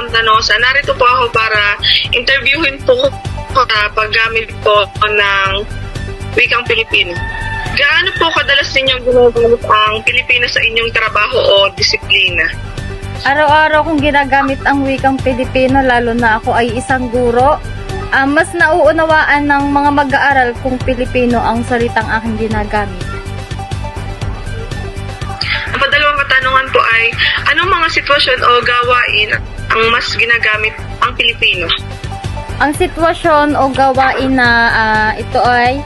Ma'am Danosa. Narito po ako para interviewin po sa paggamit po ng wikang Pilipino. Gaano po kadalas ninyong ginagamit ang Pilipino sa inyong trabaho o disiplina? Araw-araw kong ginagamit ang wikang Pilipino, lalo na ako ay isang guro. Mas nauunawaan ng mga mag-aaral kung Pilipino ang salitang aking ginagamit. Ang padalawang katanungan po ay, anong mga sitwasyon o gawain ang mas ginagamit ang Pilipino? Ang sitwasyon o gawain na ito ay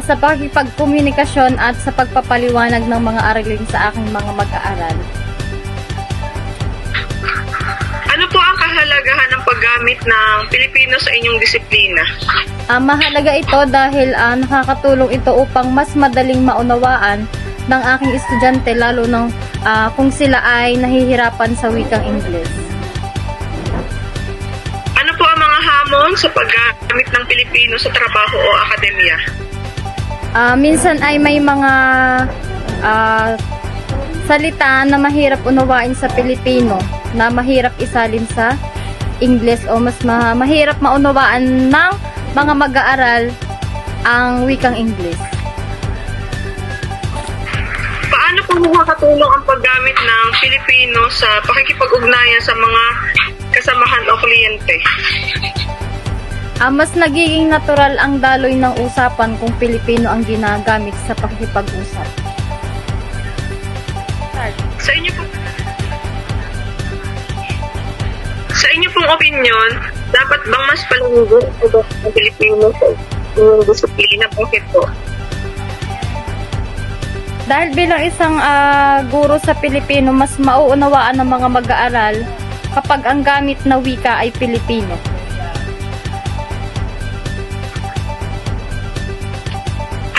sa pakikipagkomunikasyon at sa pagpapaliwanag ng mga aralin sa aking mga mag-aaral. Ano po ang kahalagahan ng paggamit ng Pilipino sa inyong disiplina? Mahalaga ito dahil nakakatulong ito upang mas madaling maunawaan ng aking estudyante, lalo ng kung sila ay nahihirapan sa wikang Ingles. Ano po ang mga hamon sa paggamit ng Pilipino sa trabaho o akademya? Minsan ay may mga salita na mahirap unawain sa Pilipino, na mahirap isalin sa Ingles, o mas mahirap maunawaan ng mga mag-aaral ang wikang Ingles. Paano po makakatulong ang paggamit ng Pilipino sa pakikipag-ugnayan sa mga kasamahan o kliyente? Mas nagiging natural ang daloy ng usapan kung Pilipino ang ginagamit sa pakikipag-usap. Sa inyo pong opinion, dapat bang mas palangin ang Pilipino sa inyong disiplina? Bakit po? Dahil bilang isang guro sa Pilipino, mas mauunawaan ng mga mag-aaral kapag ang gamit na wika ay Pilipino.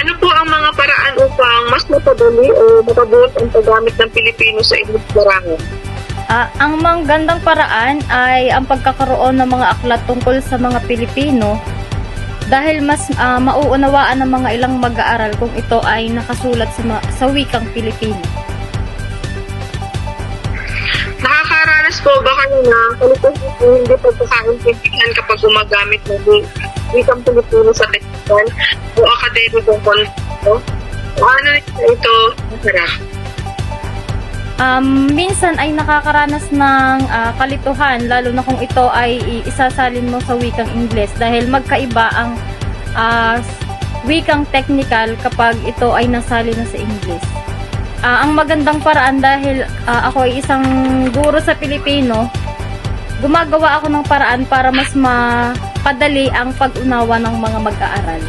Ano po ang mga paraan upang mas mapadali o makabuot ang paggamit ng Pilipino sa inyong larangan? Ang magandang paraan ay ang pagkakaroon ng mga aklat tungkol sa mga Pilipino, dahil mas mauunawaan ng mga ilang mag-aaral kung ito ay nakasulat sa wikang Pilipino. Nakakaranas po ba kayo na hindi pagkakaintindihan kapag gumagamit ng wikang Pilipino sa teknikal o akademikong konteksto? Paano ito masarap? Minsan ay nakakaranas ng kalituhan, lalo na kung ito ay isasalin mo sa wikang Ingles, dahil magkaiba ang wikang technical kapag ito ay nasali na sa Ingles. Ang magandang paraan, dahil ako ay isang guro sa Pilipino, gumagawa ako ng paraan para mas mapadali ang pag-unawa ng mga mag-aaral.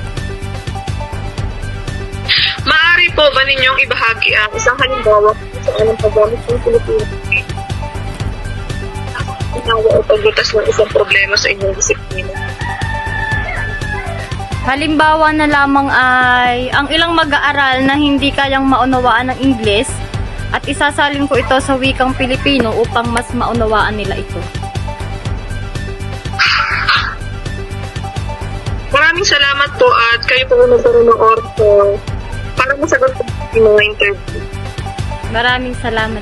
Maaari po ba ninyong ibahagi ang isang halimbawa sa anong paggamit ng Pilipino o paglutas ng isang problema sa inyong disiplina? Halimbawa na lamang ay ang ilang mag-aaral na hindi kayang maunawaan ng Ingles, at isasalin ko ito sa wikang Pilipino upang mas maunawaan nila ito. Maraming salamat po at kayo po nagkaroon ng oras para masagot po yung mga interview. Maraming salamat.